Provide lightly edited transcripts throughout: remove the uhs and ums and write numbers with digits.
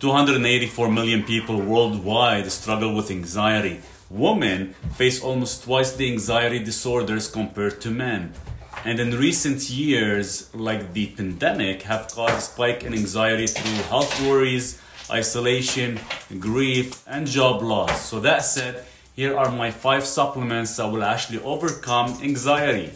284 million people worldwide struggle with anxiety. Women face almost twice the anxiety disorders compared to men. And in recent years, like the pandemic, have caused a spike in anxiety through health worries, isolation, grief, and job loss. So that said, here are my 5 supplements that will actually overcome anxiety.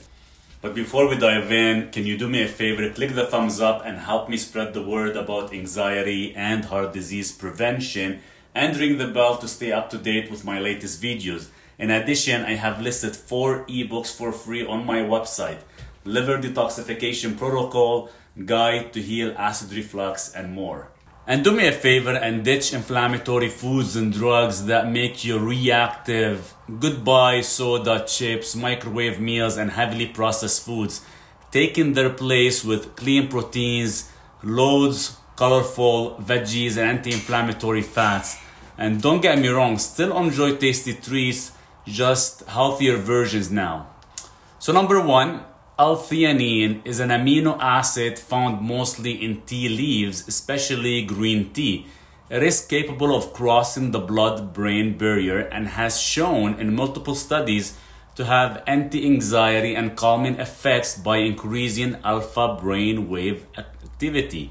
But before we dive in, can you do me a favor? Click the thumbs up and help me spread the word about anxiety and heart disease prevention, and ring the bell to stay up to date with my latest videos. In addition, I have listed 4 ebooks for free on my website: Liver Detoxification Protocol, Guide to Heal Acid Reflux, and more. And do me a favor and ditch inflammatory foods and drugs that make you reactive. Goodbye soda, chips, microwave meals, and heavily processed foods. Taking their place with clean proteins, loads, colorful veggies, and anti-inflammatory fats. And don't get me wrong, still enjoy tasty treats, just healthier versions now. So number 1, L-Theanine is an amino acid found mostly in tea leaves, especially green tea. It is capable of crossing the blood-brain barrier and has shown in multiple studies to have anti-anxiety and calming effects by increasing alpha brainwave activity,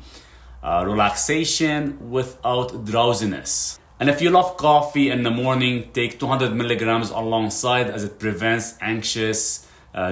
relaxation without drowsiness. And if you love coffee in the morning, take 200 milligrams alongside, as it prevents anxious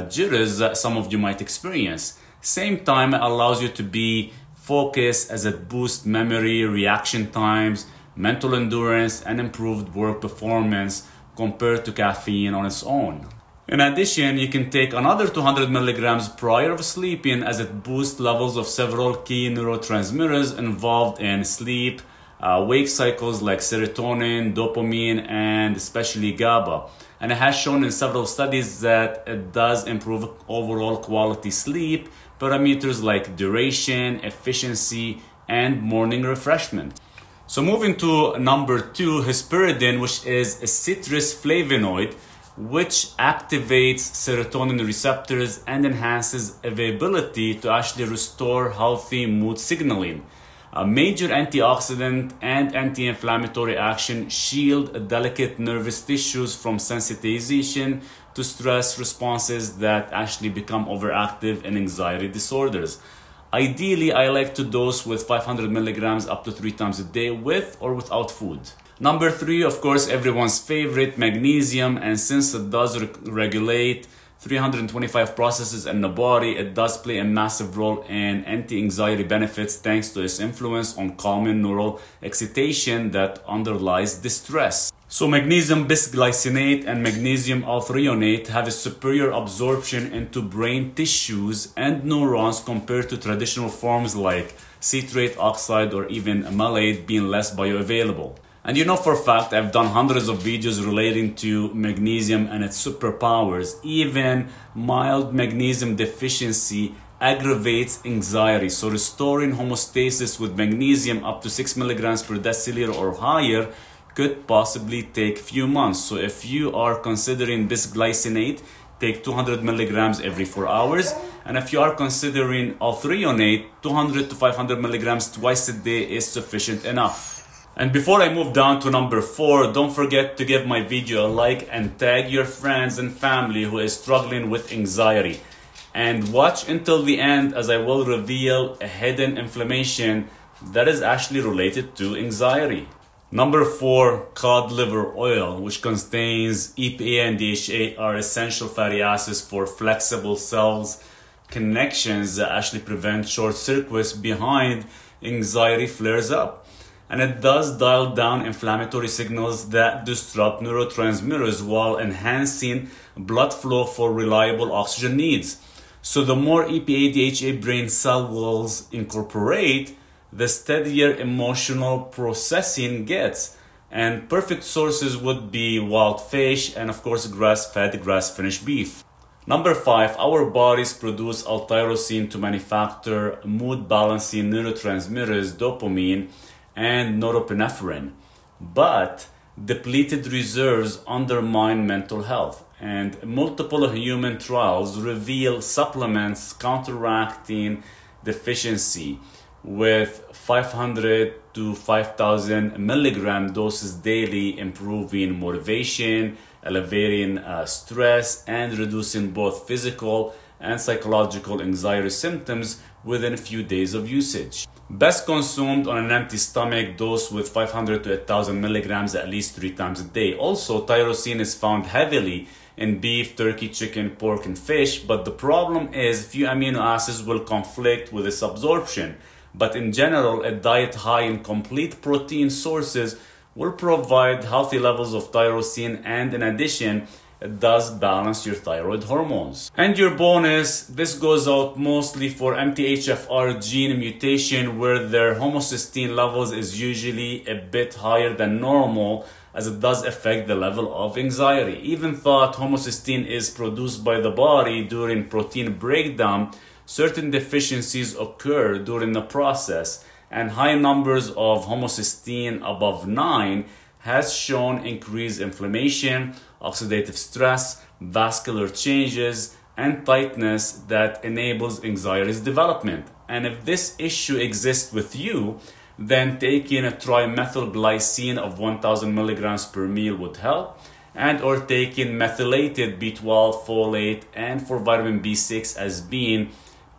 jitters that some of you might experience. Same time, it allows you to be focused, as it boosts memory, reaction times, mental endurance, and improved work performance compared to caffeine on its own. In addition, you can take another 200 milligrams prior to sleeping, as it boosts levels of several key neurotransmitters involved in sleep, wake cycles like serotonin, dopamine, and especially GABA. And it has shown in several studies that it does improve overall quality sleep parameters like duration, efficiency, and morning refreshment. So moving to number 2, Hesperidin, which is a citrus flavonoid, which activates serotonin receptors and enhances availability to actually restore healthy mood signaling. A major antioxidant and anti-inflammatory action shield delicate nervous tissues from sensitization to stress responses that actually become overactive in anxiety disorders. Ideally, I like to dose with 500 milligrams up to 3 times a day with or without food. Number 3, of course, everyone's favorite, magnesium, and since it does regulate 325 processes in the body, it does play a massive role in anti-anxiety benefits thanks to its influence on calming neural excitation that underlies distress. So magnesium Bis-Glycinate and magnesium L-threonate have a superior absorption into brain tissues and neurons compared to traditional forms like citrate oxide or even malate, being less bioavailable. And you know for a fact, I've done hundreds of videos relating to magnesium and its superpowers. Even mild magnesium deficiency aggravates anxiety. So restoring homeostasis with magnesium up to 6 milligrams per deciliter or higher could possibly take few months. So if you are considering Bis-Glycinate, take 200 milligrams every 4 hours. And if you are considering L-threonate, 200 to 500 milligrams twice a day is sufficient enough. And before I move down to number 4, don't forget to give my video a like and tag your friends and family who is struggling with anxiety. And watch until the end, as I will reveal a hidden inflammation that is actually related to anxiety. Number 4, Cod Liver Oil, which contains EPA and DHA, are essential fatty acids for flexible cells connections that actually prevent short circuits behind anxiety flares up. And it does dial down inflammatory signals that disrupt neurotransmitters while enhancing blood flow for reliable oxygen needs. So the more EPA DHA brain cells incorporate, the steadier emotional processing gets. And perfect sources would be wild fish and of course grass-fed, grass-finished beef. Number 5, our bodies produce L-Tyrosine to manufacture mood-balancing neurotransmitters, dopamine, and norepinephrine, but depleted reserves undermine mental health, and multiple human trials reveal supplements counteracting deficiency, with 500 to 5,000 milligram doses daily, improving motivation, alleviating stress, and reducing both physical and psychological anxiety symptoms within a few days of usage. Best consumed on an empty stomach, dose with 500 to 1,000 milligrams at least 3 times a day. Also, tyrosine is found heavily in beef, turkey, chicken, pork, and fish, but the problem is few amino acids will conflict with its absorption. But in general, a diet high in complete protein sources will provide healthy levels of tyrosine, and in addition, it does balance your thyroid hormones. And your bonus, this goes out mostly for MTHFR gene mutation, where their homocysteine levels is usually a bit higher than normal, as it does affect the level of anxiety. Even though homocysteine is produced by the body during protein breakdown, certain deficiencies occur during the process, and high numbers of homocysteine above 9 has shown increased inflammation, oxidative stress, vascular changes, and tightness that enables anxiety's development. And if this issue exists with you, then taking a TrimethylGlycine of 1,000 milligrams per meal would help, and or taking methylated B12, folate, and for vitamin B6 as being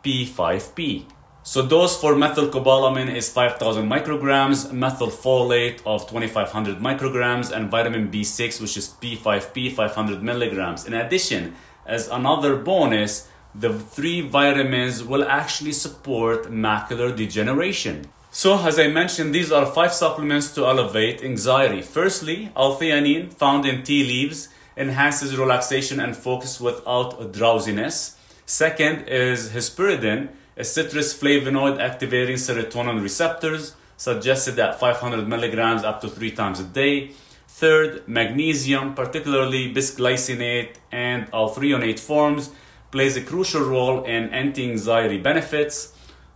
P5P. So dose for methylcobalamin is 5,000 micrograms, methylfolate of 2,500 micrograms, and vitamin B6, which is P5P, 500 milligrams. In addition, as another bonus, the 3 vitamins will actually support macular degeneration. So as I mentioned, these are 5 supplements to elevate anxiety. Firstly, L-Theanine, found in tea leaves, enhances relaxation and focus without drowsiness. Second is Hesperidin, a citrus flavonoid activating serotonin receptors, suggested at 500 milligrams up to 3 times a day. Third, Magnesium, particularly Bis-Glycinate and L-threonate forms, plays a crucial role in anti-anxiety benefits.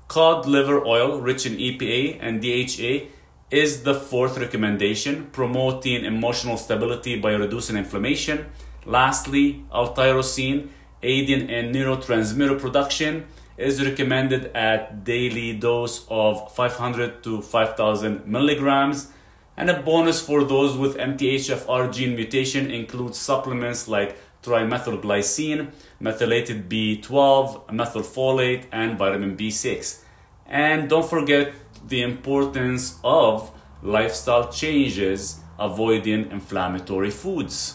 Cod Liver Oil, rich in EPA and DHA, is the 4th recommendation, promoting emotional stability by reducing inflammation. Lastly, L-Tyrosine, aiding in neurotransmitter production, is recommended at daily dose of 500 to 5,000 milligrams. And a bonus for those with MTHFR gene mutation includes supplements like TrimethylGlycine, Methylated B12, Methylfolate, and vitamin B6. And don't forget the importance of lifestyle changes, avoiding inflammatory foods.